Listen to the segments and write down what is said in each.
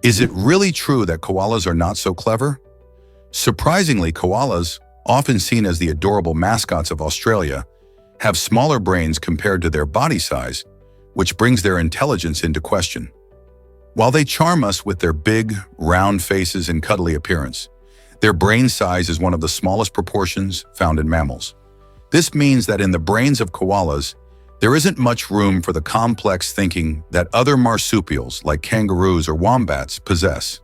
Is it really true that koalas are not so clever? Surprisingly, koalas, often seen as the adorable mascots of Australia, have smaller brains compared to their body size, which brings their intelligence into question. While they charm us with their big, round faces and cuddly appearance, their brain size is one of the smallest proportions found in mammals. This means that in the brains of koalas, there isn't much room for the complex thinking that other marsupials like kangaroos or wombats possess.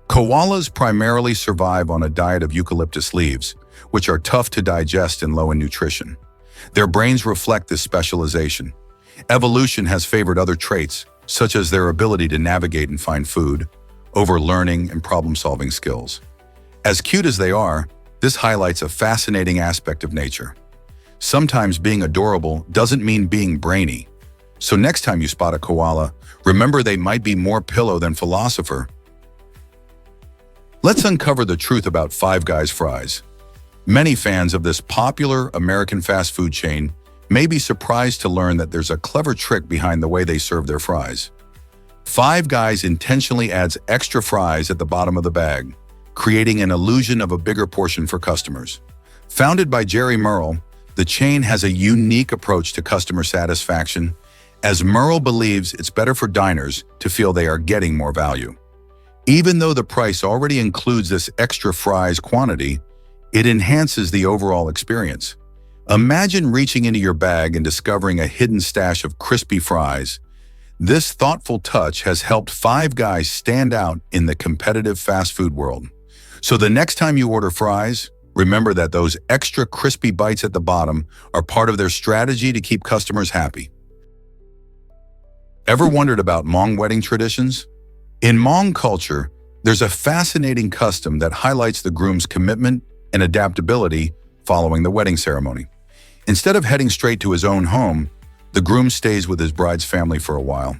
Koalas primarily survive on a diet of eucalyptus leaves, which are tough to digest and low in nutrition. Their brains reflect this specialization. Evolution has favored other traits, such as their ability to navigate and find food, over learning and problem-solving skills. As cute as they are, this highlights a fascinating aspect of nature. Sometimes being adorable doesn't mean being brainy. So next time you spot a koala, remember they might be more pillow than philosopher. Let's uncover the truth about Five Guys fries. Many fans of this popular American fast food chain may be surprised to learn that there's a clever trick behind the way they serve their fries. Five Guys intentionally adds extra fries at the bottom of the bag, creating an illusion of a bigger portion for customers. Founded by Jerry Merle, the chain has a unique approach to customer satisfaction, as Merle believes it's better for diners to feel they are getting more value. Even though the price already includes this extra fries quantity, it enhances the overall experience. Imagine reaching into your bag and discovering a hidden stash of crispy fries. This thoughtful touch has helped Five Guys stand out in the competitive fast food world. So the next time you order fries, remember that those extra crispy bites at the bottom are part of their strategy to keep customers happy. Ever wondered about Hmong wedding traditions? In Hmong culture, there's a fascinating custom that highlights the groom's commitment and adaptability following the wedding ceremony. Instead of heading straight to his own home, the groom stays with his bride's family for a while.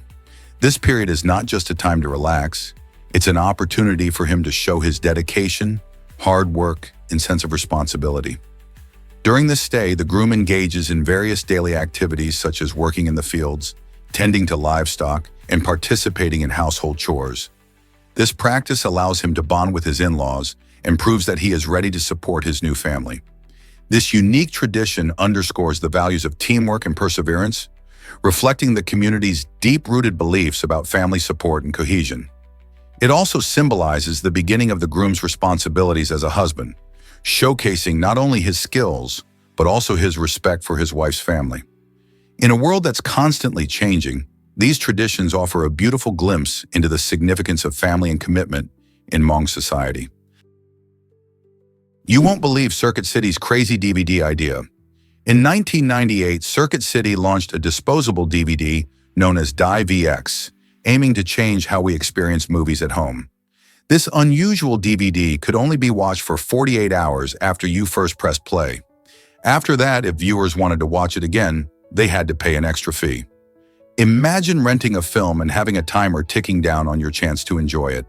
This period is not just a time to relax, it's an opportunity for him to show his dedication, hard work, and sense of responsibility. During this stay, the groom engages in various daily activities such as working in the fields, tending to livestock, and participating in household chores. This practice allows him to bond with his in-laws and proves that he is ready to support his new family. This unique tradition underscores the values of teamwork and perseverance, reflecting the community's deep-rooted beliefs about family support and cohesion. It also symbolizes the beginning of the groom's responsibilities as a husband, showcasing not only his skills, but also his respect for his wife's family. In a world that's constantly changing, these traditions offer a beautiful glimpse into the significance of family and commitment in Hmong society. You won't believe Circuit City's crazy DVD idea. In 1998, Circuit City launched a disposable DVD known as DiVX, aiming to change how we experience movies at home. This unusual DVD could only be watched for 48 hours after you first pressed play. After that, if viewers wanted to watch it again, they had to pay an extra fee. Imagine renting a film and having a timer ticking down on your chance to enjoy it.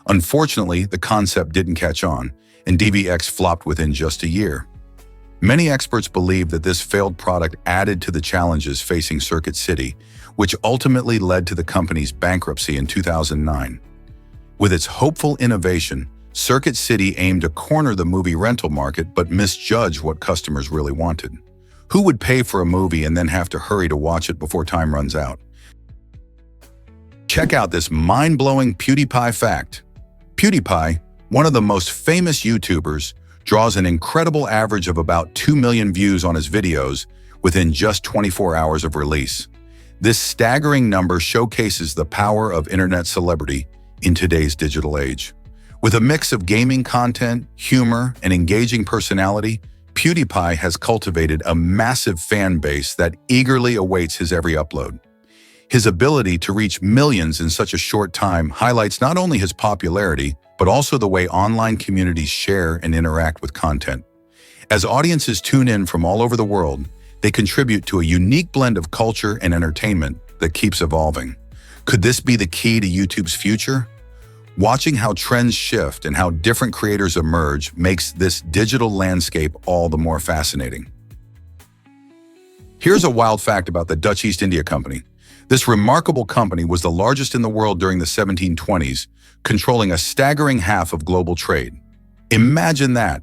Unfortunately, the concept didn't catch on, and DVX flopped within just a year. Many experts believe that this failed product added to the challenges facing Circuit City, which ultimately led to the company's bankruptcy in 2009. With its hopeful innovation, Circuit City aimed to corner the movie rental market but misjudged what customers really wanted. Who would pay for a movie and then have to hurry to watch it before time runs out? Check out this mind-blowing PewDiePie fact. PewDiePie, one of the most famous YouTubers, draws an incredible average of about 2 million views on his videos within just 24 hours of release. This staggering number showcases the power of internet celebrity in today's digital age. With a mix of gaming content, humor, and engaging personality, PewDiePie has cultivated a massive fan base that eagerly awaits his every upload. His ability to reach millions in such a short time highlights not only his popularity, but also the way online communities share and interact with content. As audiences tune in from all over the world, they contribute to a unique blend of culture and entertainment that keeps evolving. Could this be the key to YouTube's future? Watching how trends shift and how different creators emerge makes this digital landscape all the more fascinating. Here's a wild fact about the Dutch East India Company. This remarkable company was the largest in the world during the 1720s, controlling a staggering half of global trade. Imagine that.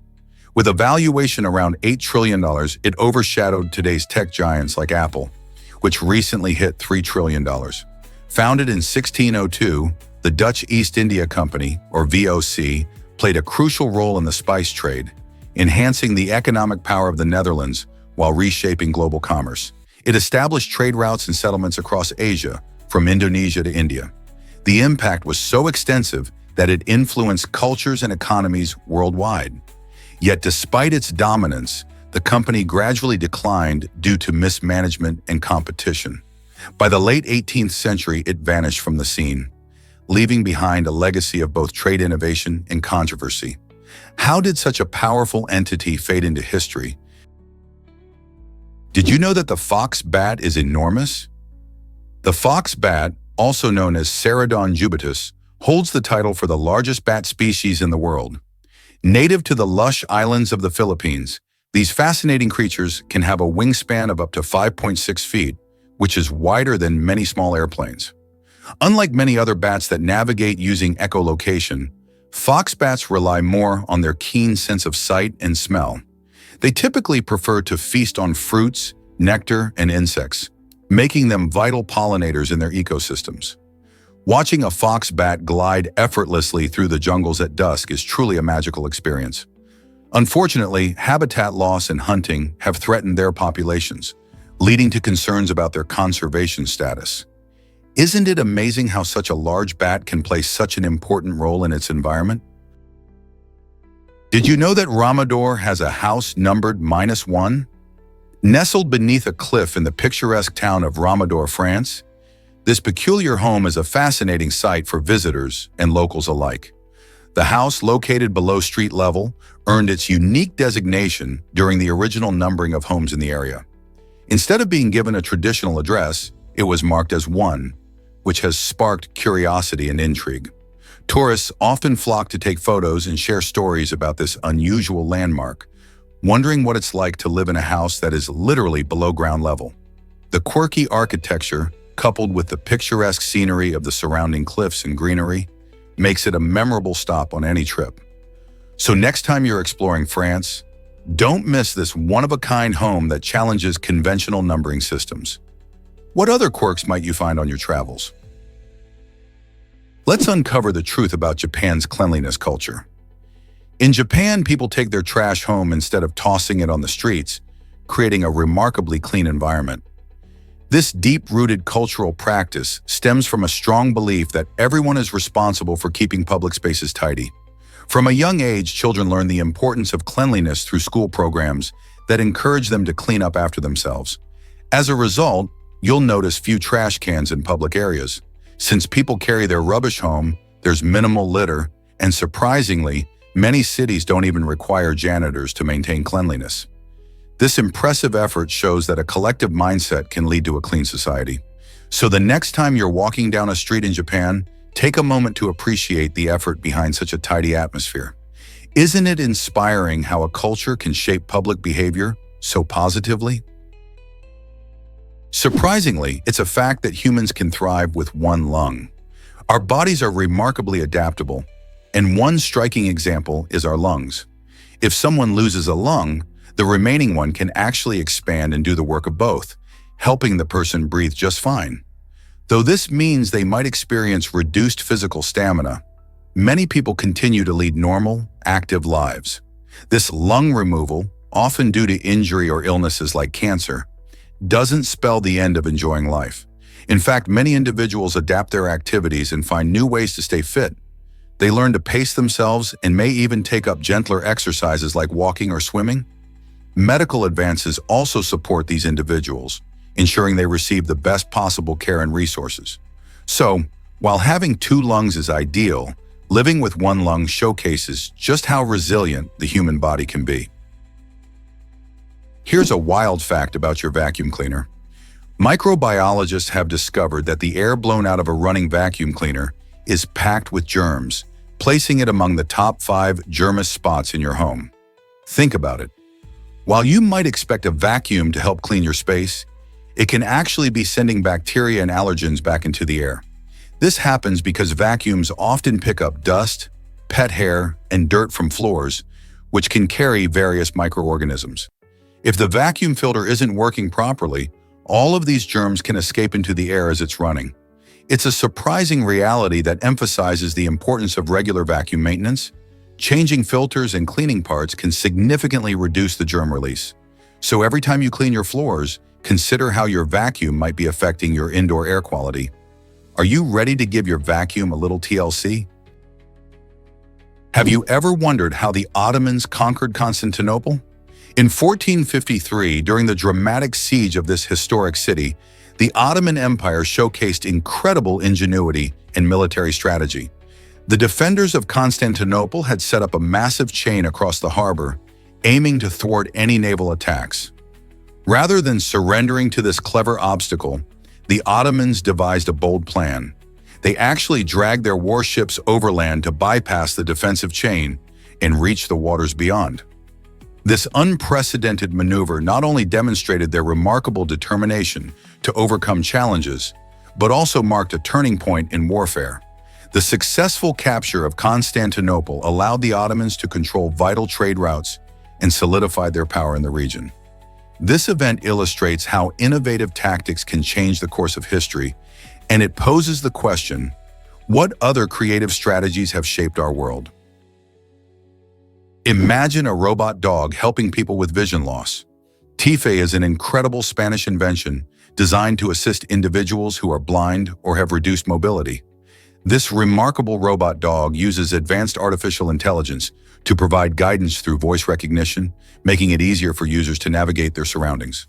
With a valuation around $8 trillion, it overshadowed today's tech giants like Apple, which recently hit $3 trillion. Founded in 1602, the Dutch East India Company, or VOC, played a crucial role in the spice trade, enhancing the economic power of the Netherlands while reshaping global commerce. It established trade routes and settlements across Asia, from Indonesia to India. The impact was so extensive that it influenced cultures and economies worldwide. Yet despite its dominance, the company gradually declined due to mismanagement and competition. By the late 18th century, it vanished from the scene, leaving behind a legacy of both trade innovation and controversy. How did such a powerful entity fade into history? Did you know that the fox bat is enormous? The fox bat, also known as Ceratodon jubatus, holds the title for the largest bat species in the world. Native to the lush islands of the Philippines, these fascinating creatures can have a wingspan of up to 5.6 feet, which is wider than many small airplanes. Unlike many other bats that navigate using echolocation, fox bats rely more on their keen sense of sight and smell. They typically prefer to feast on fruits, nectar, and insects, making them vital pollinators in their ecosystems. Watching a fox bat glide effortlessly through the jungles at dusk is truly a magical experience. Unfortunately, habitat loss and hunting have threatened their populations, leading to concerns about their conservation status. Isn't it amazing how such a large bat can play such an important role in its environment? Did you know that Ramador has a house numbered -1? Nestled beneath a cliff in the picturesque town of Ramador, France, this peculiar home is a fascinating sight for visitors and locals alike. The house, located below street level, earned its unique designation during the original numbering of homes in the area. Instead of being given a traditional address, it was marked as 1, which has sparked curiosity and intrigue. Tourists often flock to take photos and share stories about this unusual landmark, wondering what it's like to live in a house that is literally below ground level. The quirky architecture, coupled with the picturesque scenery of the surrounding cliffs and greenery, makes it a memorable stop on any trip. So next time you're exploring France, don't miss this one-of-a-kind home that challenges conventional numbering systems. What other quirks might you find on your travels? Let's uncover the truth about Japan's cleanliness culture. In Japan, people take their trash home instead of tossing it on the streets, creating a remarkably clean environment. This deep-rooted cultural practice stems from a strong belief that everyone is responsible for keeping public spaces tidy. From a young age, children learn the importance of cleanliness through school programs that encourage them to clean up after themselves. As a result, you'll notice few trash cans in public areas. Since people carry their rubbish home, there's minimal litter, and surprisingly, many cities don't even require janitors to maintain cleanliness. This impressive effort shows that a collective mindset can lead to a clean society. So the next time you're walking down a street in Japan, take a moment to appreciate the effort behind such a tidy atmosphere. Isn't it inspiring how a culture can shape public behavior so positively? Surprisingly, it's a fact that humans can thrive with one lung. Our bodies are remarkably adaptable, and one striking example is our lungs. If someone loses a lung, the remaining one can actually expand and do the work of both, helping the person breathe just fine. Though this means they might experience reduced physical stamina, many people continue to lead normal, active lives. This lung removal, often due to injury or illnesses like cancer, doesn't spell the end of enjoying life. In fact, many individuals adapt their activities and find new ways to stay fit. They learn to pace themselves and may even take up gentler exercises like walking or swimming. Medical advances also support these individuals, ensuring they receive the best possible care and resources. So, while having 2 lungs is ideal, living with 1 lung showcases just how resilient the human body can be. Here's a wild fact about your vacuum cleaner. Microbiologists have discovered that the air blown out of a running vacuum cleaner is packed with germs, placing it among the top 5 germous spots in your home. Think about it. While you might expect a vacuum to help clean your space, it can actually be sending bacteria and allergens back into the air. This happens because vacuums often pick up dust, pet hair, and dirt from floors, which can carry various microorganisms. If the vacuum filter isn't working properly, all of these germs can escape into the air as it's running. It's a surprising reality that emphasizes the importance of regular vacuum maintenance. Changing filters and cleaning parts can significantly reduce the germ release. So every time you clean your floors, consider how your vacuum might be affecting your indoor air quality. Are you ready to give your vacuum a little TLC? Have you ever wondered how the Ottomans conquered Constantinople? In 1453, during the dramatic siege of this historic city, the Ottoman Empire showcased incredible ingenuity and military strategy. The defenders of Constantinople had set up a massive chain across the harbor, aiming to thwart any naval attacks. Rather than surrendering to this clever obstacle, the Ottomans devised a bold plan. They actually dragged their warships overland to bypass the defensive chain and reach the waters beyond. This unprecedented maneuver not only demonstrated their remarkable determination to overcome challenges, but also marked a turning point in warfare. The successful capture of Constantinople allowed the Ottomans to control vital trade routes and solidified their power in the region. This event illustrates how innovative tactics can change the course of history, and it poses the question, what other creative strategies have shaped our world? Imagine a robot dog helping people with vision loss. Tife is an incredible Spanish invention designed to assist individuals who are blind or have reduced mobility. This remarkable robot dog uses advanced artificial intelligence to provide guidance through voice recognition, making it easier for users to navigate their surroundings.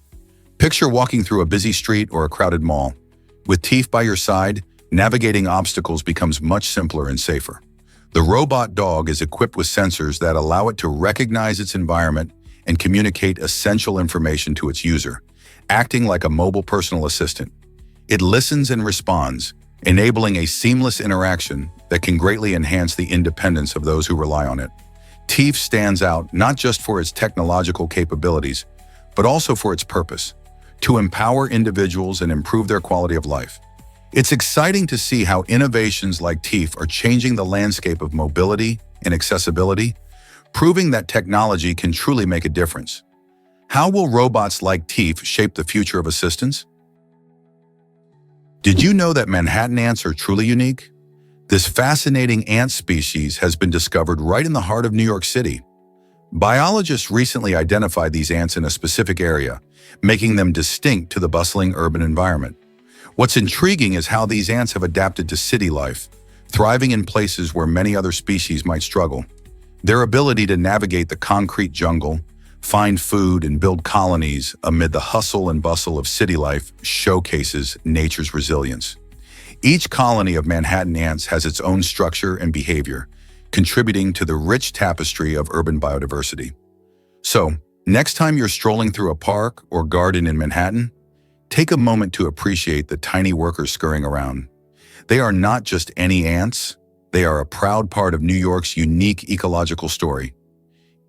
Picture walking through a busy street or a crowded mall. With Tife by your side, navigating obstacles becomes much simpler and safer. The robot dog is equipped with sensors that allow it to recognize its environment and communicate essential information to its user, acting like a mobile personal assistant. It listens and responds, enabling a seamless interaction that can greatly enhance the independence of those who rely on it. Tife stands out not just for its technological capabilities, but also for its purpose, to empower individuals and improve their quality of life. It's exciting to see how innovations like Tife are changing the landscape of mobility and accessibility, proving that technology can truly make a difference. How will robots like Tife shape the future of assistance? Did you know that Manhattan ants are truly unique? This fascinating ant species has been discovered right in the heart of New York City. Biologists recently identified these ants in a specific area, making them distinct to the bustling urban environment. What's intriguing is how these ants have adapted to city life, thriving in places where many other species might struggle. Their ability to navigate the concrete jungle, find food, and build colonies amid the hustle and bustle of city life showcases nature's resilience. Each colony of Manhattan ants has its own structure and behavior, contributing to the rich tapestry of urban biodiversity. So, next time you're strolling through a park or garden in Manhattan, take a moment to appreciate the tiny workers scurrying around. They are not just any ants, they are a proud part of New York's unique ecological story.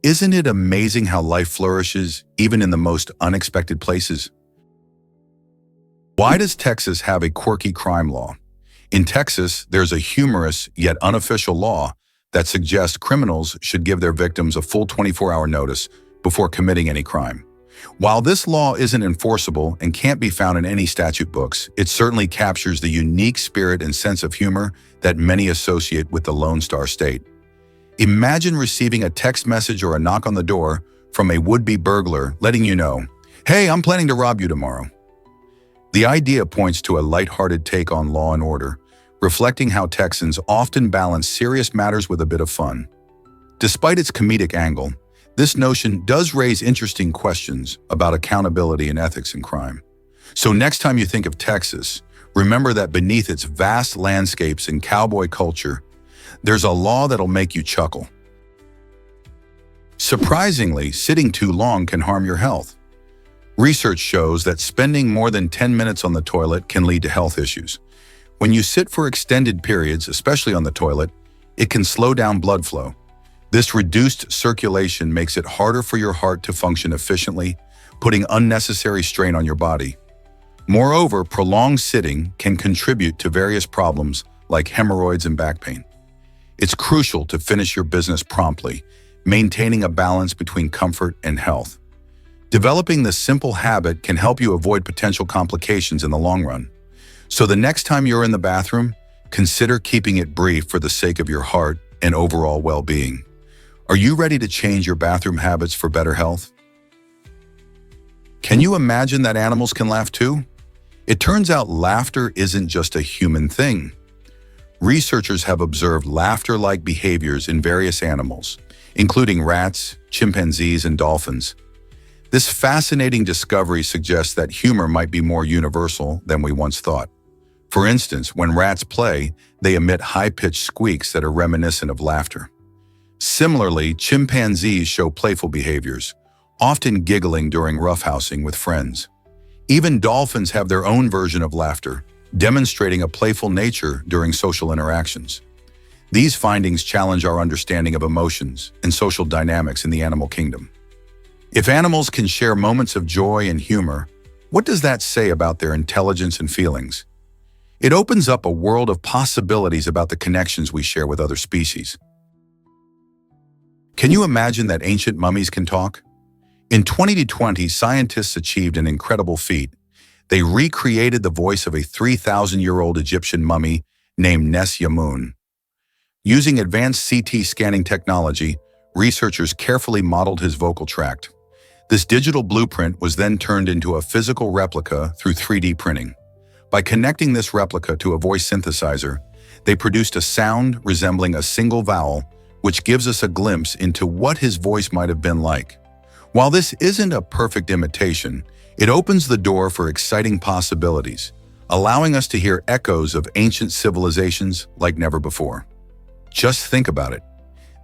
Isn't it amazing how life flourishes even in the most unexpected places? Why does Texas have a quirky crime law? In Texas, there's a humorous yet unofficial law that suggests criminals should give their victims a full 24-hour notice before committing any crime. While this law isn't enforceable and can't be found in any statute books, it certainly captures the unique spirit and sense of humor that many associate with the Lone Star State. Imagine receiving a text message or a knock on the door from a would-be burglar letting you know, "Hey, I'm planning to rob you tomorrow." The idea points to a lighthearted take on law and order, reflecting how Texans often balance serious matters with a bit of fun. Despite its comedic angle, this notion does raise interesting questions about accountability and ethics in crime. So next time you think of Texas, remember that beneath its vast landscapes and cowboy culture, there's a law that'll make you chuckle. Surprisingly, sitting too long can harm your health. Research shows that spending more than 10 minutes on the toilet can lead to health issues. When you sit for extended periods, especially on the toilet, it can slow down blood flow. This reduced circulation makes it harder for your heart to function efficiently, putting unnecessary strain on your body. Moreover, prolonged sitting can contribute to various problems like hemorrhoids and back pain. It's crucial to finish your business promptly, maintaining a balance between comfort and health. Developing this simple habit can help you avoid potential complications in the long run. So the next time you're in the bathroom, consider keeping it brief for the sake of your heart and overall well-being. Are you ready to change your bathroom habits for better health? Can you imagine that animals can laugh too? It turns out laughter isn't just a human thing. Researchers have observed laughter-like behaviors in various animals, including rats, chimpanzees, and dolphins. This fascinating discovery suggests that humor might be more universal than we once thought. For instance, when rats play, they emit high-pitched squeaks that are reminiscent of laughter. Similarly, chimpanzees show playful behaviors, often giggling during roughhousing with friends. Even dolphins have their own version of laughter, demonstrating a playful nature during social interactions. These findings challenge our understanding of emotions and social dynamics in the animal kingdom. If animals can share moments of joy and humor, what does that say about their intelligence and feelings? It opens up a world of possibilities about the connections we share with other species. Can you imagine that ancient mummies can talk? In 2020, scientists achieved an incredible feat. They recreated the voice of a 3,000-year-old Egyptian mummy named Nes-Yamun. Using advanced CT scanning technology, researchers carefully modeled his vocal tract. This digital blueprint was then turned into a physical replica through 3D printing. By connecting this replica to a voice synthesizer, they produced a sound resembling a single vowel, which gives us a glimpse into what his voice might have been like. While this isn't a perfect imitation, it opens the door for exciting possibilities, allowing us to hear echoes of ancient civilizations like never before. Just think about it.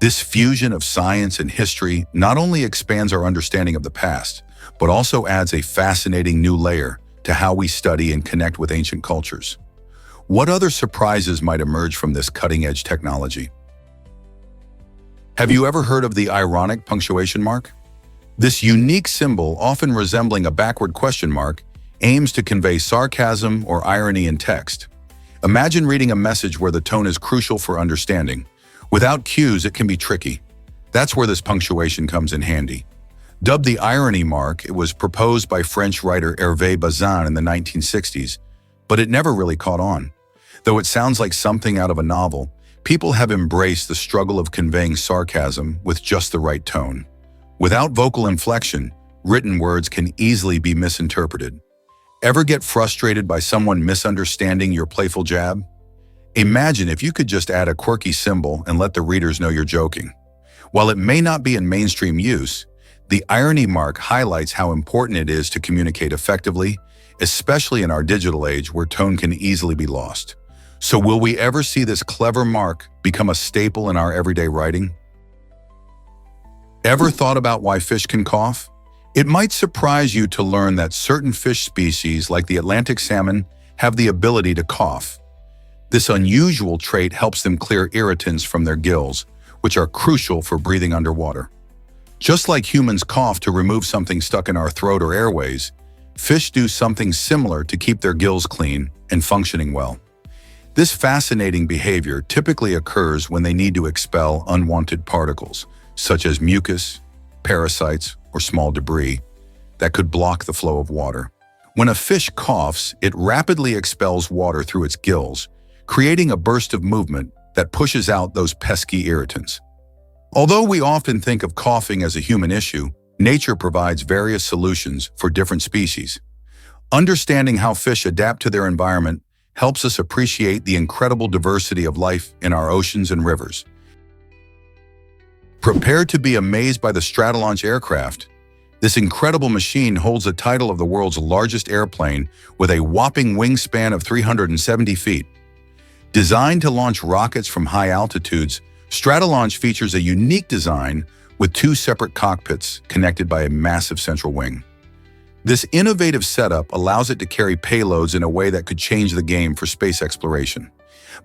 This fusion of science and history not only expands our understanding of the past, but also adds a fascinating new layer to how we study and connect with ancient cultures. What other surprises might emerge from this cutting-edge technology? Have you ever heard of the ironic punctuation mark? This unique symbol, often resembling a backward question mark, aims to convey sarcasm or irony in text. Imagine reading a message where the tone is crucial for understanding. Without cues, it can be tricky. That's where this punctuation comes in handy. Dubbed the irony mark, it was proposed by French writer Hervé Bazin in the 1960s, but it never really caught on. Though it sounds like something out of a novel, people have embraced the struggle of conveying sarcasm with just the right tone. Without vocal inflection, written words can easily be misinterpreted. Ever get frustrated by someone misunderstanding your playful jab? Imagine if you could just add a quirky symbol and let the readers know you're joking. While it may not be in mainstream use, the irony mark highlights how important it is to communicate effectively, especially in our digital age where tone can easily be lost. So will we ever see this clever mark become a staple in our everyday writing? Ever thought about why fish can cough? It might surprise you to learn that certain fish species, like the Atlantic salmon, have the ability to cough. This unusual trait helps them clear irritants from their gills, which are crucial for breathing underwater. Just like humans cough to remove something stuck in our throat or airways, fish do something similar to keep their gills clean and functioning well. This fascinating behavior typically occurs when they need to expel unwanted particles, such as mucus, parasites, or small debris that could block the flow of water. When a fish coughs, it rapidly expels water through its gills, creating a burst of movement that pushes out those pesky irritants. Although we often think of coughing as a human issue, nature provides various solutions for different species. Understanding how fish adapt to their environment helps us appreciate the incredible diversity of life in our oceans and rivers. Prepare to be amazed by the Stratolaunch aircraft. This incredible machine holds the title of the world's largest airplane with a whopping wingspan of 370 feet. Designed to launch rockets from high altitudes, Stratolaunch features a unique design with two separate cockpits connected by a massive central wing. This innovative setup allows it to carry payloads in a way that could change the game for space exploration.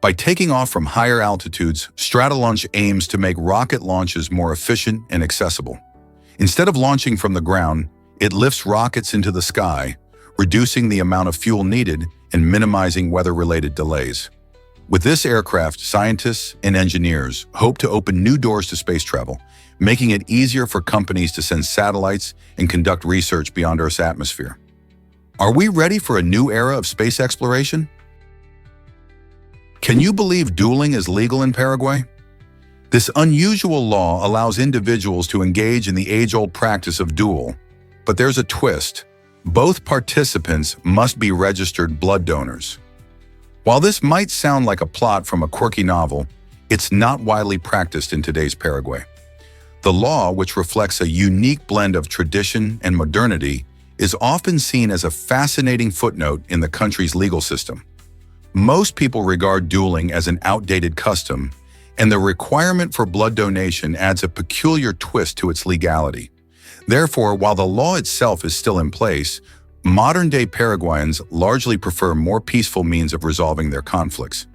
By taking off from higher altitudes, Stratolaunch aims to make rocket launches more efficient and accessible. Instead of launching from the ground, it lifts rockets into the sky, reducing the amount of fuel needed and minimizing weather-related delays. With this aircraft, scientists and engineers hope to open new doors to space travel, making it easier for companies to send satellites and conduct research beyond Earth's atmosphere. Are we ready for a new era of space exploration? Can you believe dueling is legal in Paraguay? This unusual law allows individuals to engage in the age-old practice of duel, but there's a twist. Both participants must be registered blood donors. While this might sound like a plot from a quirky novel, it's not widely practiced in today's Paraguay. The law, which reflects a unique blend of tradition and modernity, is often seen as a fascinating footnote in the country's legal system. Most people regard dueling as an outdated custom, and the requirement for blood donation adds a peculiar twist to its legality. Therefore, while the law itself is still in place, modern-day Paraguayans largely prefer more peaceful means of resolving their conflicts.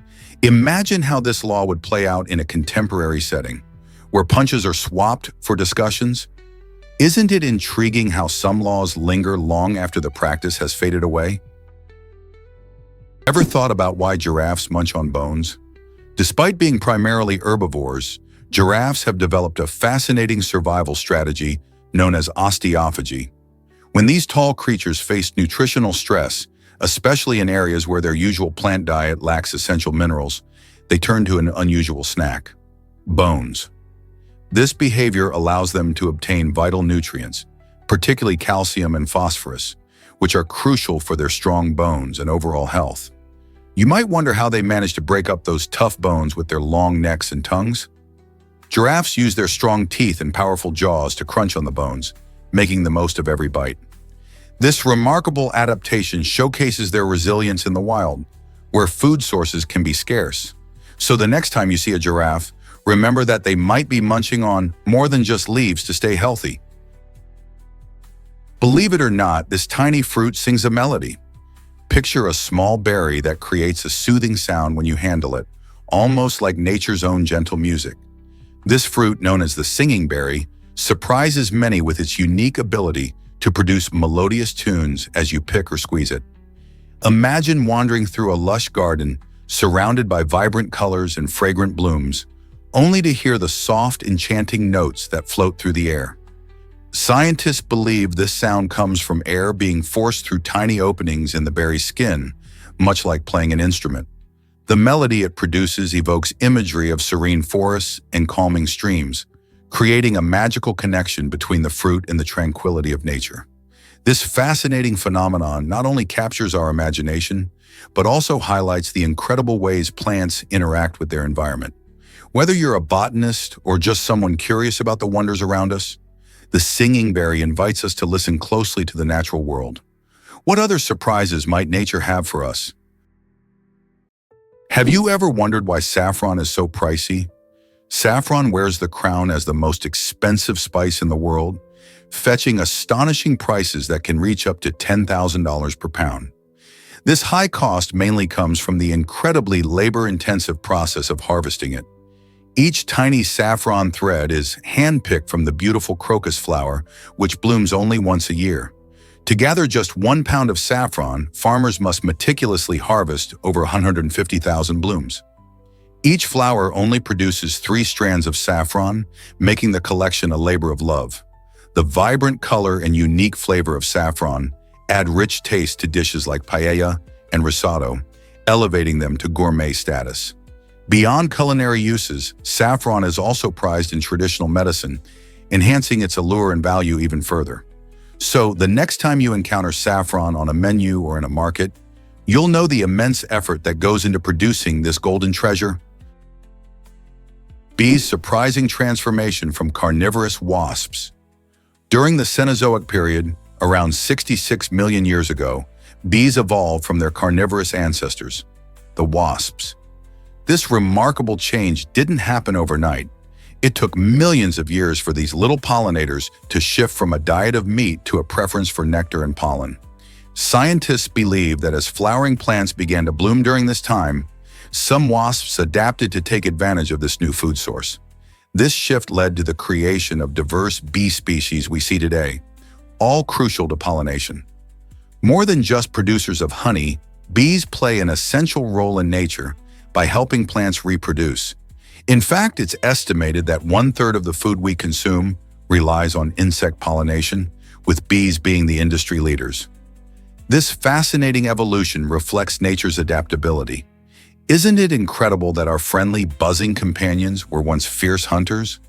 Imagine how this law would play out in a contemporary setting, where punches are swapped for discussions. Isn't it intriguing how some laws linger long after the practice has faded away? Ever thought about why giraffes munch on bones? Despite being primarily herbivores, giraffes have developed a fascinating survival strategy known as osteophagy. When these tall creatures face nutritional stress, especially in areas where their usual plant diet lacks essential minerals, they turn to an unusual snack: bones. This behavior allows them to obtain vital nutrients, particularly calcium and phosphorus, which are crucial for their strong bones and overall health. You might wonder how they manage to break up those tough bones with their long necks and tongues. Giraffes use their strong teeth and powerful jaws to crunch on the bones, making the most of every bite. This remarkable adaptation showcases their resilience in the wild, where food sources can be scarce. So the next time you see a giraffe, remember that they might be munching on more than just leaves to stay healthy. Believe it or not, this tiny fruit sings a melody. Picture a small berry that creates a soothing sound when you handle it, almost like nature's own gentle music. This fruit, known as the singing berry, surprises many with its unique ability to produce melodious tunes as you pick or squeeze it. Imagine wandering through a lush garden surrounded by vibrant colors and fragrant blooms, only to hear the soft, enchanting notes that float through the air. Scientists believe this sound comes from air being forced through tiny openings in the berry's skin, much like playing an instrument. The melody it produces evokes imagery of serene forests and calming streams, creating a magical connection between the fruit and the tranquility of nature. This fascinating phenomenon not only captures our imagination, but also highlights the incredible ways plants interact with their environment. Whether you're a botanist or just someone curious about the wonders around us, the singing berry invites us to listen closely to the natural world. What other surprises might nature have for us? Have you ever wondered why saffron is so pricey? Saffron wears the crown as the most expensive spice in the world, fetching astonishing prices that can reach up to $10,000 per pound. This high cost mainly comes from the incredibly labor-intensive process of harvesting it. Each tiny saffron thread is hand-picked from the beautiful crocus flower, which blooms only once a year. To gather just 1 pound of saffron, farmers must meticulously harvest over 150,000 blooms. Each flower only produces 3 strands of saffron, making the collection a labor of love. The vibrant color and unique flavor of saffron add rich taste to dishes like paella and risotto, elevating them to gourmet status. Beyond culinary uses, saffron is also prized in traditional medicine, enhancing its allure and value even further. So, the next time you encounter saffron on a menu or in a market, you'll know the immense effort that goes into producing this golden treasure. Bees' surprising transformation from carnivorous wasps. During the Cenozoic period, around 66 million years ago, bees evolved from their carnivorous ancestors, the wasps. This remarkable change didn't happen overnight. It took millions of years for these little pollinators to shift from a diet of meat to a preference for nectar and pollen. Scientists believe that as flowering plants began to bloom during this time, some wasps adapted to take advantage of this new food source. This shift led to the creation of diverse bee species we see today, all crucial to pollination. More than just producers of honey, bees play an essential role in nature by helping plants reproduce. In fact, it's estimated that 1/3 of the food we consume relies on insect pollination, with bees being the industry leaders. This fascinating evolution reflects nature's adaptability. Isn't it incredible that our friendly, buzzing companions were once fierce hunters?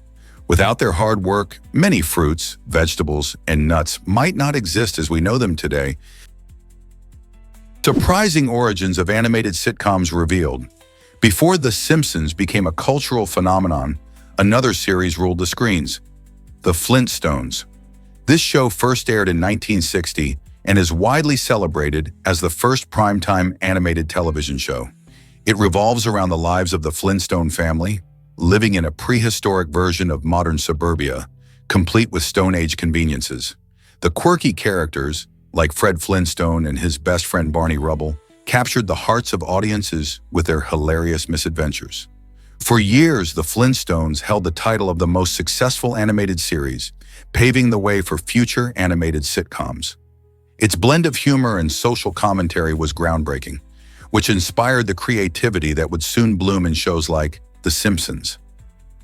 Without their hard work, many fruits, vegetables, and nuts might not exist as we know them today. Surprising origins of animated sitcoms revealed. Before The Simpsons became a cultural phenomenon, another series ruled the screens, The Flintstones. This show first aired in 1960 and is widely celebrated as the first primetime animated television show. It revolves around the lives of the Flintstone family, living in a prehistoric version of modern suburbia, complete with Stone Age conveniences. The quirky characters, like Fred Flintstone and his best friend Barney Rubble, captured the hearts of audiences with their hilarious misadventures. For years, the Flintstones held the title of the most successful animated series, paving the way for future animated sitcoms. Its blend of humor and social commentary was groundbreaking, which inspired the creativity that would soon bloom in shows like The Simpsons.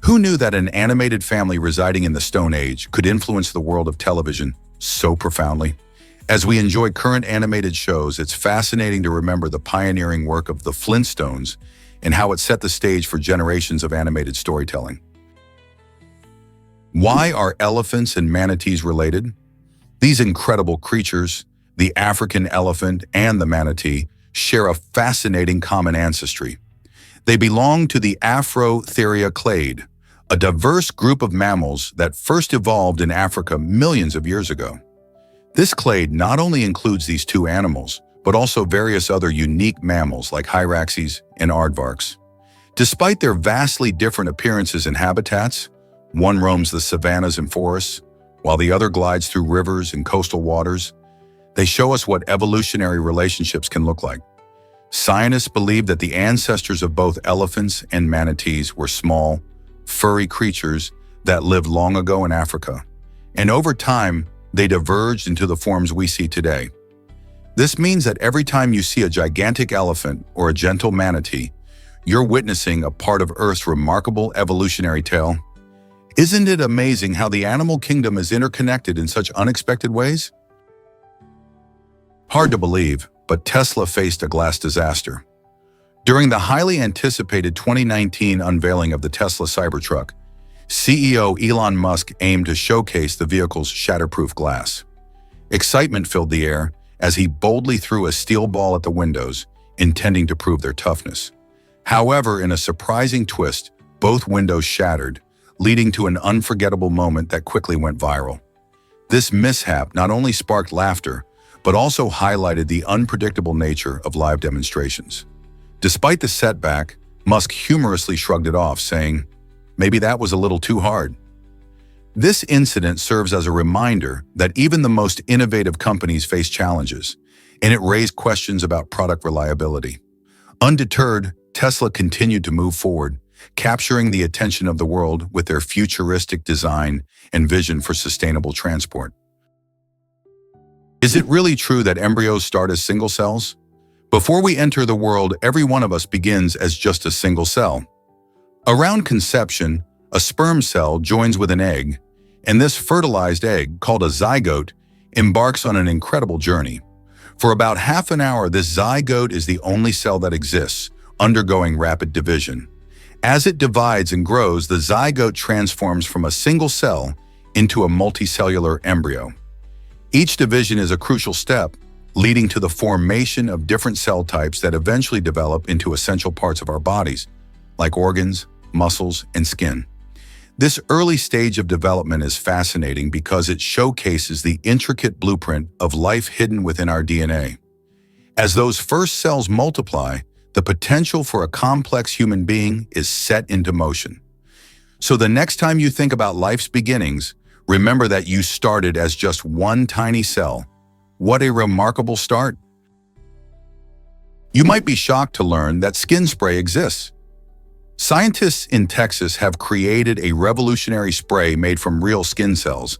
Who knew that an animated family residing in the Stone Age could influence the world of television so profoundly? As we enjoy current animated shows, it's fascinating to remember the pioneering work of the Flintstones and how it set the stage for generations of animated storytelling. Why are elephants and manatees related? These incredible creatures, the African elephant and the manatee, share a fascinating common ancestry. They belong to the Afrotheria clade, a diverse group of mammals that first evolved in Africa millions of years ago. This clade not only includes these two animals, but also various other unique mammals like hyraxes and aardvarks. Despite their vastly different appearances and habitats, one roams the savannas and forests, while the other glides through rivers and coastal waters. They show us what evolutionary relationships can look like. Scientists believe that the ancestors of both elephants and manatees were small, furry creatures that lived long ago in Africa, and over time, they diverged into the forms we see today. This means that every time you see a gigantic elephant or a gentle manatee, you're witnessing a part of Earth's remarkable evolutionary tale. Isn't it amazing how the animal kingdom is interconnected in such unexpected ways? Hard to believe, but Tesla faced a glass disaster. During the highly anticipated 2019 unveiling of the Tesla Cybertruck, CEO Elon Musk aimed to showcase the vehicle's shatterproof glass. Excitement filled the air as he boldly threw a steel ball at the windows, intending to prove their toughness. However, in a surprising twist, both windows shattered, leading to an unforgettable moment that quickly went viral. This mishap not only sparked laughter, but also highlighted the unpredictable nature of live demonstrations. Despite the setback, Musk humorously shrugged it off, saying, "Maybe that was a little too hard." This incident serves as a reminder that even the most innovative companies face challenges, and it raised questions about product reliability. Undeterred, Tesla continued to move forward, capturing the attention of the world with their futuristic design and vision for sustainable transport. Is it really true that embryos start as single cells? Before we enter the world, every one of us begins as just a single cell. Around conception, a sperm cell joins with an egg, and this fertilized egg, called a zygote, embarks on an incredible journey. For about half an hour, this zygote is the only cell that exists, undergoing rapid division. As it divides and grows, the zygote transforms from a single cell into a multicellular embryo. Each division is a crucial step, leading to the formation of different cell types that eventually develop into essential parts of our bodies, like organs, muscles, and skin. This early stage of development is fascinating because it showcases the intricate blueprint of life hidden within our DNA. As those first cells multiply, the potential for a complex human being is set into motion. So the next time you think about life's beginnings, remember that you started as just one tiny cell. What a remarkable start! You might be shocked to learn that skin spray exists. Scientists in Texas have created a revolutionary spray made from real skin cells.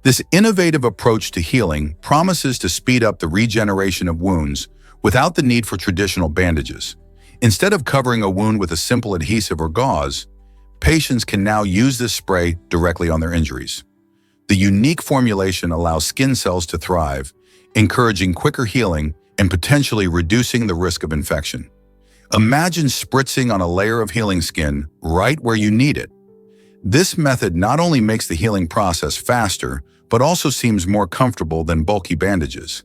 This innovative approach to healing promises to speed up the regeneration of wounds without the need for traditional bandages. Instead of covering a wound with a simple adhesive or gauze, patients can now use this spray directly on their injuries. The unique formulation allows skin cells to thrive, encouraging quicker healing and potentially reducing the risk of infection. Imagine spritzing on a layer of healing skin right where you need it. This method not only makes the healing process faster, but also seems more comfortable than bulky bandages.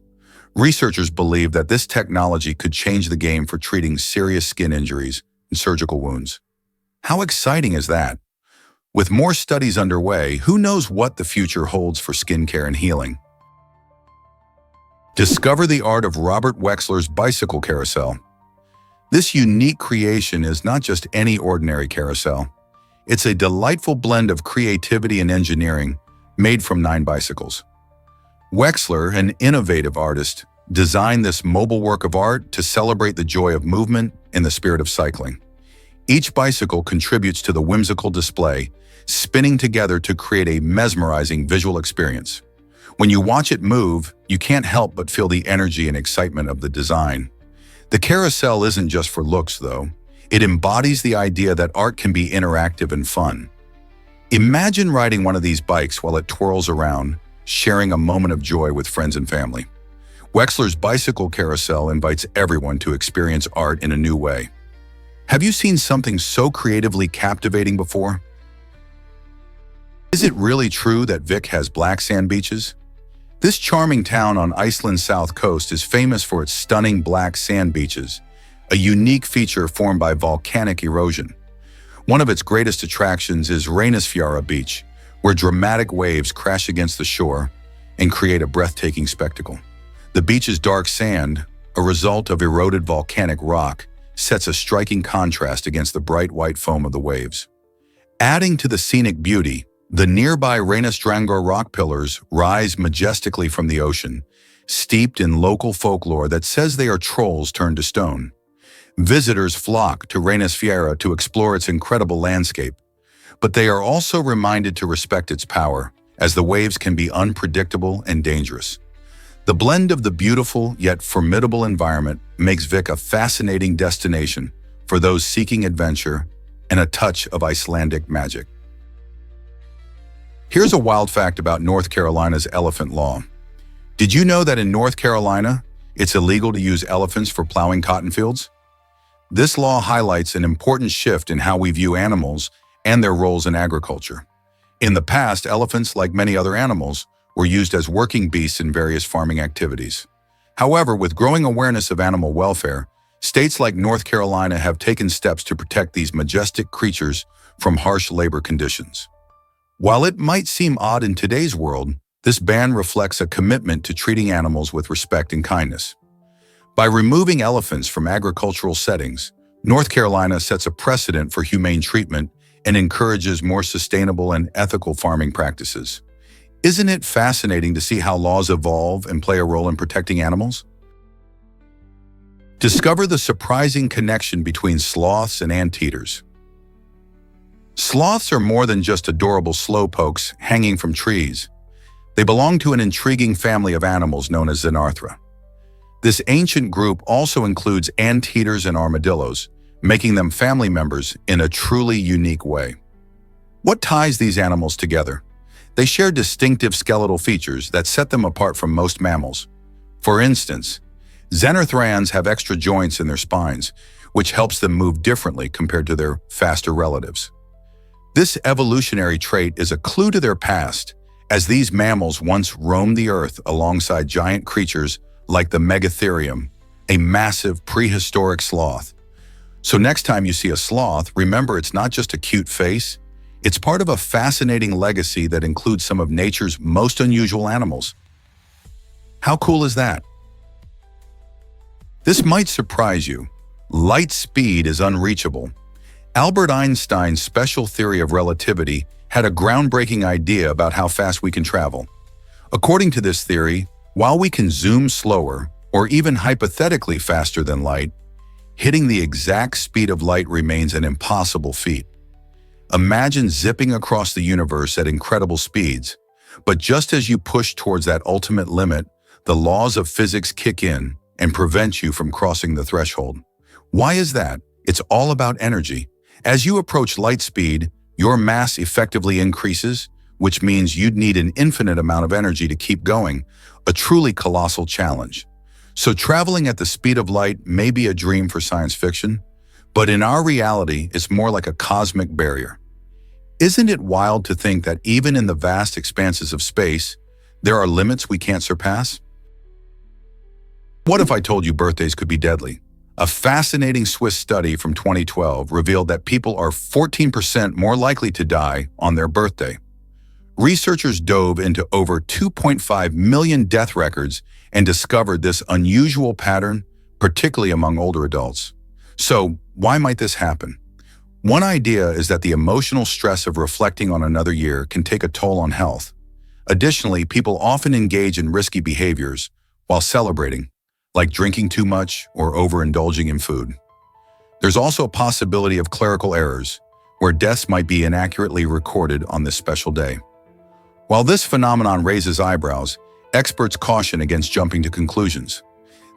Researchers believe that this technology could change the game for treating serious skin injuries and surgical wounds. How exciting is that? With more studies underway, who knows what the future holds for skincare and healing? Discover the art of Robert Wexler's bicycle carousel. This unique creation is not just any ordinary carousel. It's a delightful blend of creativity and engineering made from 9 bicycles. Wexler, an innovative artist, designed this mobile work of art to celebrate the joy of movement and the spirit of cycling. Each bicycle contributes to the whimsical display, spinning together to create a mesmerizing visual experience. When you watch it move, you can't help but feel the energy and excitement of the design. The carousel isn't just for looks, though. It embodies the idea that art can be interactive and fun. Imagine riding one of these bikes while it twirls around, sharing a moment of joy with friends and family. Wexler's bicycle carousel invites everyone to experience art in a new way. Have you seen something so creatively captivating before? Is it really true that Vik has black sand beaches? This charming town on Iceland's south coast is famous for its stunning black sand beaches, a unique feature formed by volcanic erosion. One of its greatest attractions is Reynisfjara Beach, where dramatic waves crash against the shore and create a breathtaking spectacle. The beach's dark sand, a result of eroded volcanic rock, sets a striking contrast against the bright white foam of the waves. Adding to the scenic beauty, the nearby Reynisdrangar rock pillars rise majestically from the ocean, steeped in local folklore that says they are trolls turned to stone. Visitors flock to Reynisfjara to explore its incredible landscape, but they are also reminded to respect its power, as the waves can be unpredictable and dangerous. The blend of the beautiful yet formidable environment makes Vik a fascinating destination for those seeking adventure and a touch of Icelandic magic. Here's a wild fact about North Carolina's elephant law. Did you know that in North Carolina, it's illegal to use elephants for plowing cotton fields? This law highlights an important shift in how we view animals and their roles in agriculture. In the past, elephants, like many other animals, were used as working beasts in various farming activities. However, with growing awareness of animal welfare, states like North Carolina have taken steps to protect these majestic creatures from harsh labor conditions. While it might seem odd in today's world, this ban reflects a commitment to treating animals with respect and kindness. By removing elephants from agricultural settings, North Carolina sets a precedent for humane treatment and encourages more sustainable and ethical farming practices. Isn't it fascinating to see how laws evolve and play a role in protecting animals? Discover the surprising connection between sloths and anteaters. Sloths are more than just adorable slowpokes hanging from trees. They belong to an intriguing family of animals known as Xenarthra. This ancient group also includes anteaters and armadillos, making them family members in a truly unique way. What ties these animals together? They share distinctive skeletal features that set them apart from most mammals. For instance, Xenarthrans have extra joints in their spines, which helps them move differently compared to their faster relatives. This evolutionary trait is a clue to their past, as these mammals once roamed the earth alongside giant creatures like the Megatherium, a massive prehistoric sloth. So next time you see a sloth, remember it's not just a cute face, it's part of a fascinating legacy that includes some of nature's most unusual animals. How cool is that? This might surprise you. Light speed is unreachable. Albert Einstein's special theory of relativity had a groundbreaking idea about how fast we can travel. According to this theory, while we can zoom slower, or even hypothetically faster than light, hitting the exact speed of light remains an impossible feat. Imagine zipping across the universe at incredible speeds, but just as you push towards that ultimate limit, the laws of physics kick in and prevent you from crossing the threshold. Why is that? It's all about energy. As you approach light speed, your mass effectively increases, which means you'd need an infinite amount of energy to keep going, a truly colossal challenge. So traveling at the speed of light may be a dream for science fiction, but in our reality, it's more like a cosmic barrier. Isn't it wild to think that even in the vast expanses of space, there are limits we can't surpass? What if I told you birthdays could be deadly? A fascinating Swiss study from 2012 revealed that people are 14% more likely to die on their birthday. Researchers dove into over 2.5 million death records and discovered this unusual pattern, particularly among older adults. So, why might this happen? One idea is that the emotional stress of reflecting on another year can take a toll on health. Additionally, people often engage in risky behaviors while celebrating, like drinking too much or overindulging in food. There's also a possibility of clerical errors, where deaths might be inaccurately recorded on this special day. While this phenomenon raises eyebrows, experts caution against jumping to conclusions.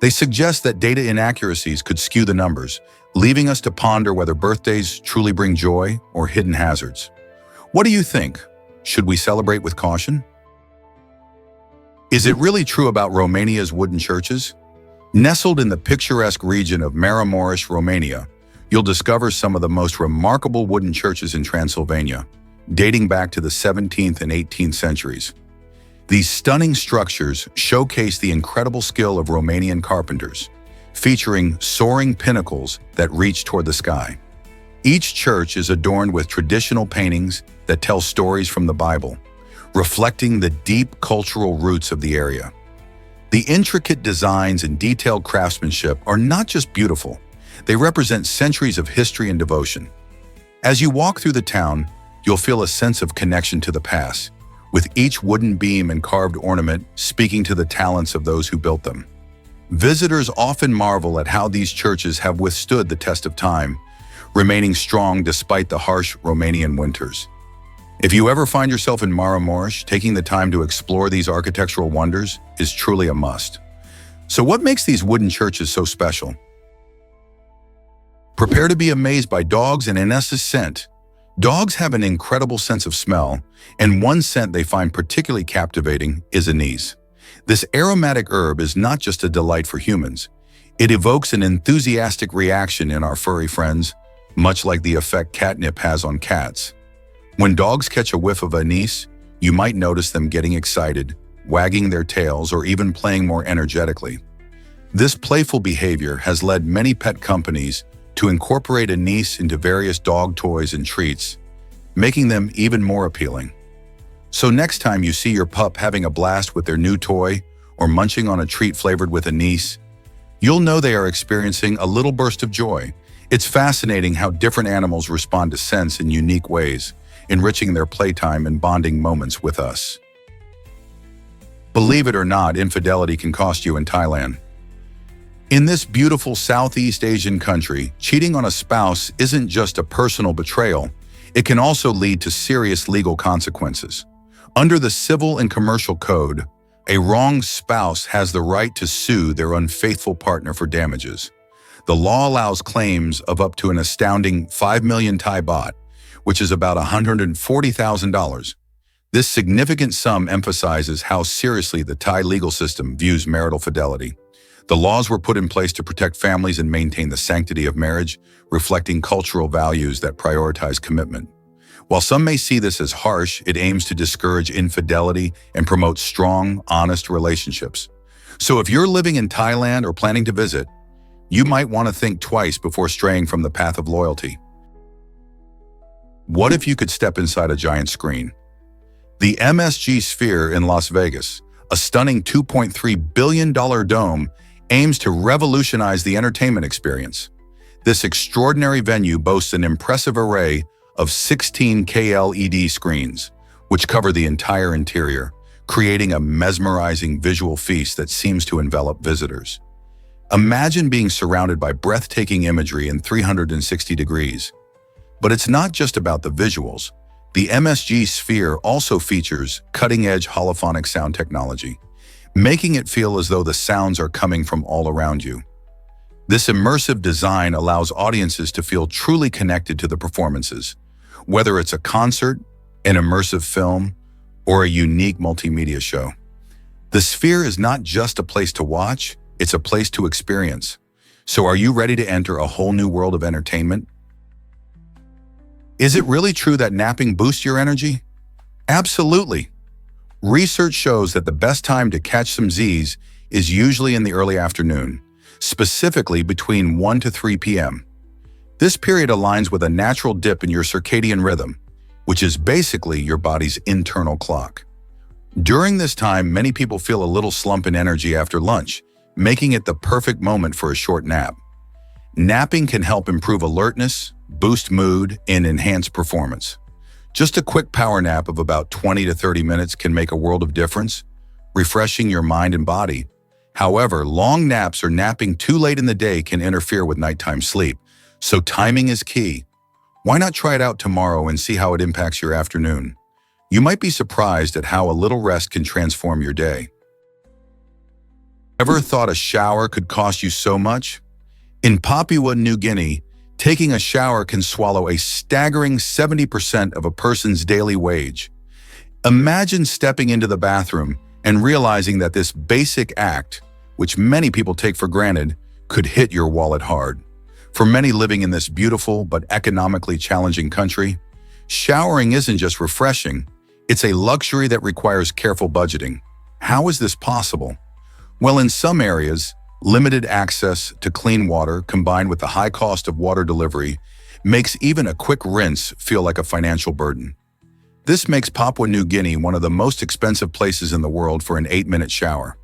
They suggest that data inaccuracies could skew the numbers, leaving us to ponder whether birthdays truly bring joy or hidden hazards. What do you think? Should we celebrate with caution? Is it really true about Romania's wooden churches? Nestled in the picturesque region of Maramureș, Romania, you'll discover some of the most remarkable wooden churches in Transylvania, dating back to the 17th and 18th centuries. These stunning structures showcase the incredible skill of Romanian carpenters, featuring soaring pinnacles that reach toward the sky. Each church is adorned with traditional paintings that tell stories from the Bible, reflecting the deep cultural roots of the area. The intricate designs and detailed craftsmanship are not just beautiful, they represent centuries of history and devotion. As you walk through the town, you'll feel a sense of connection to the past, with each wooden beam and carved ornament speaking to the talents of those who built them. Visitors often marvel at how these churches have withstood the test of time, remaining strong despite the harsh Romanian winters. If you ever find yourself in Maramureș, taking the time to explore these architectural wonders is truly a must. So what makes these wooden churches so special? Prepare to be amazed by dogs and Anise's scent. Dogs have an incredible sense of smell, and one scent they find particularly captivating is anise. This aromatic herb is not just a delight for humans. It evokes an enthusiastic reaction in our furry friends, much like the effect catnip has on cats. When dogs catch a whiff of anise, you might notice them getting excited, wagging their tails, or even playing more energetically. This playful behavior has led many pet companies to incorporate anise into various dog toys and treats, making them even more appealing. So next time you see your pup having a blast with their new toy or munching on a treat flavored with anise, you'll know they are experiencing a little burst of joy. It's fascinating how different animals respond to scents in unique ways, enriching their playtime and bonding moments with us. Believe it or not, infidelity can cost you in Thailand. In this beautiful Southeast Asian country, cheating on a spouse isn't just a personal betrayal, it can also lead to serious legal consequences. Under the Civil and Commercial Code, a wronged spouse has the right to sue their unfaithful partner for damages. The law allows claims of up to an astounding 5 million Thai baht, which is about $140,000. This significant sum emphasizes how seriously the Thai legal system views marital fidelity. The laws were put in place to protect families and maintain the sanctity of marriage, reflecting cultural values that prioritize commitment. While some may see this as harsh, it aims to discourage infidelity and promote strong, honest relationships. So if you're living in Thailand or planning to visit, you might want to think twice before straying from the path of loyalty. What if you could step inside a giant screen? The MSG Sphere in Las Vegas, a stunning $2.3 billion dome, aims to revolutionize the entertainment experience. This extraordinary venue boasts an impressive array of 16K LED screens, which cover the entire interior, creating a mesmerizing visual feast that seems to envelop visitors. Imagine being surrounded by breathtaking imagery in 360 degrees. But it's not just about the visuals. The MSG Sphere also features cutting-edge holophonic sound technology, making it feel as though the sounds are coming from all around you. This immersive design allows audiences to feel truly connected to the performances, whether it's a concert, an immersive film, or a unique multimedia show. The Sphere is not just a place to watch, it's a place to experience. So are you ready to enter a whole new world of entertainment? Is it really true that napping boosts your energy? Absolutely. Research shows that the best time to catch some Z's is usually in the early afternoon, specifically between 1 to 3 p.m. This period aligns with a natural dip in your circadian rhythm, which is basically your body's internal clock. During this time, many people feel a little slump in energy after lunch, making it the perfect moment for a short nap. Napping can help improve alertness, boost mood, and enhance performance. Just a quick power nap of about 20 to 30 minutes can make a world of difference, refreshing your mind and body. However, long naps or napping too late in the day can interfere with nighttime sleep, so timing is key. Why not try it out tomorrow and see how it impacts your afternoon? You might be surprised at how a little rest can transform your day. Ever thought a shower could cost you so much? In Papua New Guinea, taking a shower can swallow a staggering 70% of a person's daily wage. Imagine stepping into the bathroom and realizing that this basic act, which many people take for granted, could hit your wallet hard. For many living in this beautiful but economically challenging country, showering isn't just refreshing, it's a luxury that requires careful budgeting. How is this possible? Well, in some areas, limited access to clean water combined with the high cost of water delivery makes even a quick rinse feel like a financial burden. This makes Papua New Guinea one of the most expensive places in the world for an 8-minute shower.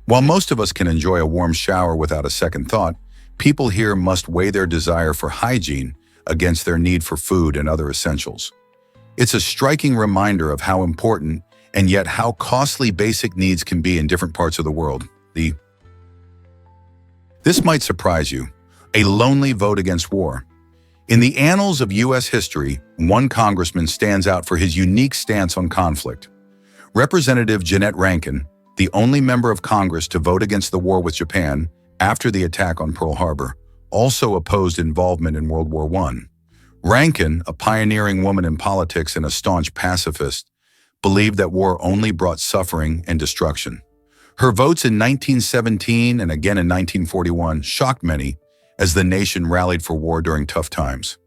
While most of us can enjoy a warm shower without a second thought, people here must weigh their desire for hygiene against their need for food and other essentials. It's a striking reminder of how important and yet how costly basic needs can be in different parts of the world. This might surprise you, a lonely vote against war. In the annals of U.S. history, one congressman stands out for his unique stance on conflict. Representative Jeannette Rankin, the only member of Congress to vote against the war with Japan after the attack on Pearl Harbor, also opposed involvement in World War I. Rankin, a pioneering woman in politics and a staunch pacifist, believed that war only brought suffering and destruction. Her votes in 1917 and again in 1941 shocked many as the nation rallied for war during tough times.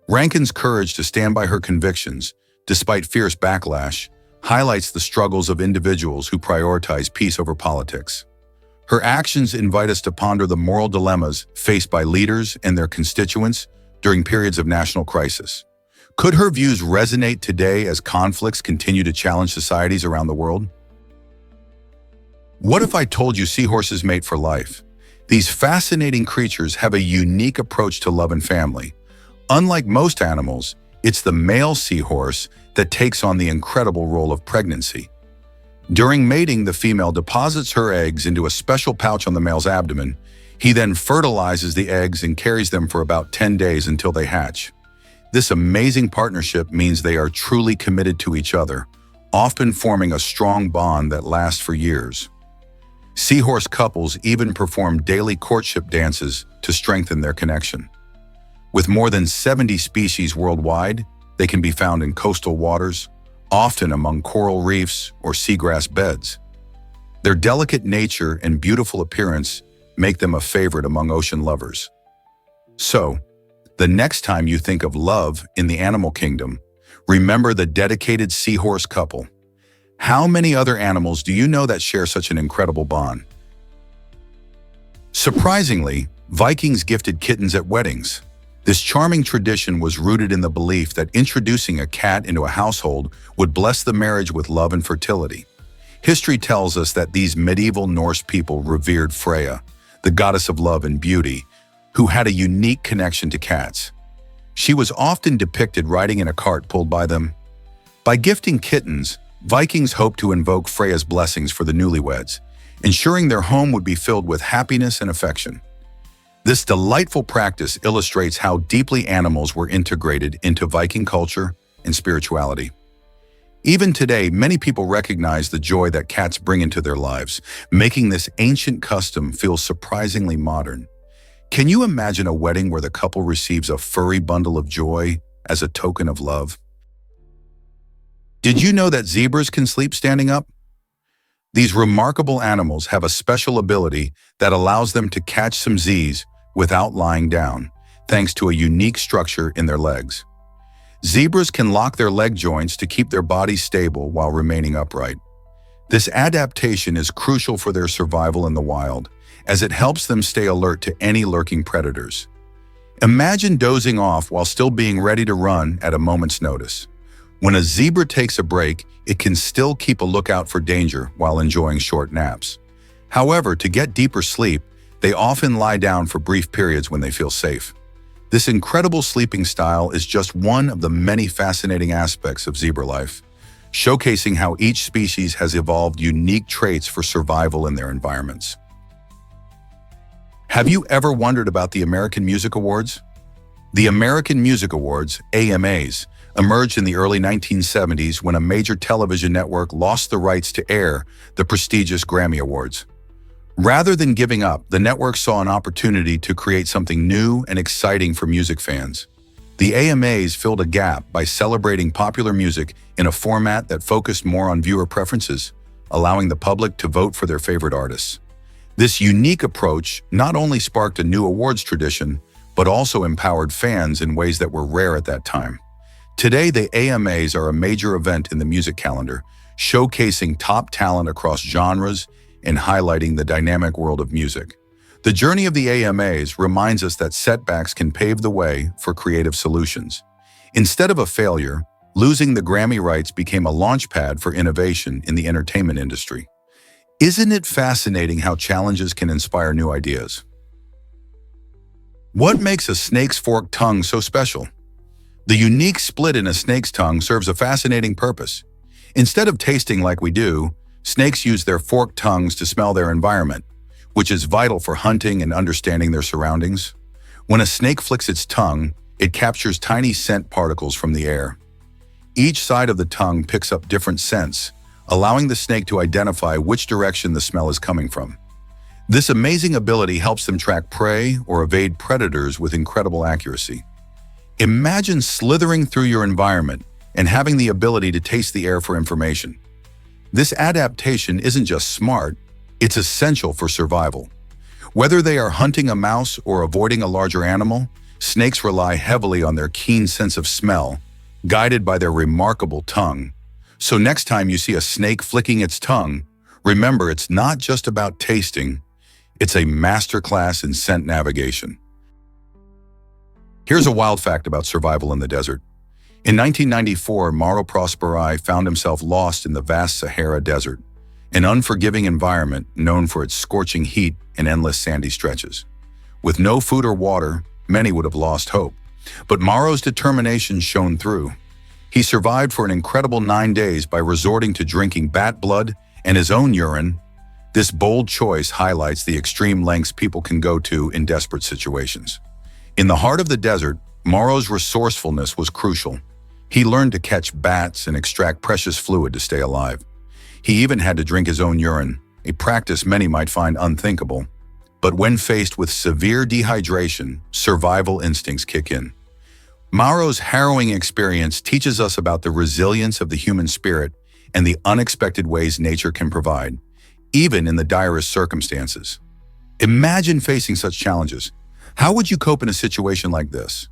Rankin's courage to stand by her convictions, despite fierce backlash, highlights the struggles of individuals who prioritize peace over politics. Her actions invite us to ponder the moral dilemmas faced by leaders and their constituents during periods of national crisis. Could her views resonate today as conflicts continue to challenge societies around the world? What if I told you seahorses mate for life? These fascinating creatures have a unique approach to love and family. Unlike most animals, it's the male seahorse that takes on the incredible role of pregnancy. During mating, the female deposits her eggs into a special pouch on the male's abdomen. He then fertilizes the eggs and carries them for about 10 days until they hatch. This amazing partnership means they are truly committed to each other, often forming a strong bond that lasts for years. Seahorse couples even perform daily courtship dances to strengthen their connection. With more than 70 species worldwide, they can be found in coastal waters, often among coral reefs or seagrass beds. Their delicate nature and beautiful appearance make them a favorite among ocean lovers. So, the next time you think of love in the animal kingdom, remember the dedicated seahorse couple. How many other animals do you know that share such an incredible bond? Surprisingly, Vikings gifted kittens at weddings. This charming tradition was rooted in the belief that introducing a cat into a household would bless the marriage with love and fertility. History tells us that these medieval Norse people revered Freya, the goddess of love and beauty, who had a unique connection to cats. She was often depicted riding in a cart pulled by them. By gifting kittens, Vikings hoped to invoke Freya's blessings for the newlyweds, ensuring their home would be filled with happiness and affection. This delightful practice illustrates how deeply animals were integrated into Viking culture and spirituality. Even today, many people recognize the joy that cats bring into their lives, making this ancient custom feel surprisingly modern. Can you imagine a wedding where the couple receives a furry bundle of joy as a token of love? Did you know that zebras can sleep standing up? These remarkable animals have a special ability that allows them to catch some Z's without lying down, thanks to a unique structure in their legs. Zebras can lock their leg joints to keep their bodies stable while remaining upright. This adaptation is crucial for their survival in the wild, as it helps them stay alert to any lurking predators. Imagine dozing off while still being ready to run at a moment's notice. When a zebra takes a break, it can still keep a lookout for danger while enjoying short naps. However, to get deeper sleep, they often lie down for brief periods when they feel safe. This incredible sleeping style is just one of the many fascinating aspects of zebra life, showcasing how each species has evolved unique traits for survival in their environments. Have you ever wondered about the American Music Awards? The American Music Awards, AMAs, emerged in the early 1970s when a major television network lost the rights to air the prestigious Grammy Awards. Rather than giving up, the network saw an opportunity to create something new and exciting for music fans. The AMAs filled a gap by celebrating popular music in a format that focused more on viewer preferences, allowing the public to vote for their favorite artists. This unique approach not only sparked a new awards tradition, but also empowered fans in ways that were rare at that time. Today, the AMAs are a major event in the music calendar, showcasing top talent across genres and highlighting the dynamic world of music. The journey of the AMAs reminds us that setbacks can pave the way for creative solutions. Instead of a failure, losing the Grammy rights became a launchpad for innovation in the entertainment industry. Isn't it fascinating how challenges can inspire new ideas? What makes a snake's forked tongue so special? The unique split in a snake's tongue serves a fascinating purpose. Instead of tasting like we do, snakes use their forked tongues to smell their environment, which is vital for hunting and understanding their surroundings. When a snake flicks its tongue, it captures tiny scent particles from the air. Each side of the tongue picks up different scents, allowing the snake to identify which direction the smell is coming from. This amazing ability helps them track prey or evade predators with incredible accuracy. Imagine slithering through your environment and having the ability to taste the air for information. This adaptation isn't just smart, it's essential for survival. Whether they are hunting a mouse or avoiding a larger animal, snakes rely heavily on their keen sense of smell, guided by their remarkable tongue. So next time you see a snake flicking its tongue, remember it's not just about tasting, it's a masterclass in scent navigation. Here's a wild fact about survival in the desert. In 1994, Mauro Prosperi found himself lost in the vast Sahara Desert, an unforgiving environment known for its scorching heat and endless sandy stretches. With no food or water, many would have lost hope. But Mauro's determination shone through. He survived for an incredible 9 days by resorting to drinking bat blood and his own urine. This bold choice highlights the extreme lengths people can go to in desperate situations. In the heart of the desert, Mauro's resourcefulness was crucial. He learned to catch bats and extract precious fluid to stay alive. He even had to drink his own urine, a practice many might find unthinkable. But when faced with severe dehydration, survival instincts kick in. Mauro's harrowing experience teaches us about the resilience of the human spirit and the unexpected ways nature can provide, even in the direst circumstances. Imagine facing such challenges. How would you cope in a situation like this?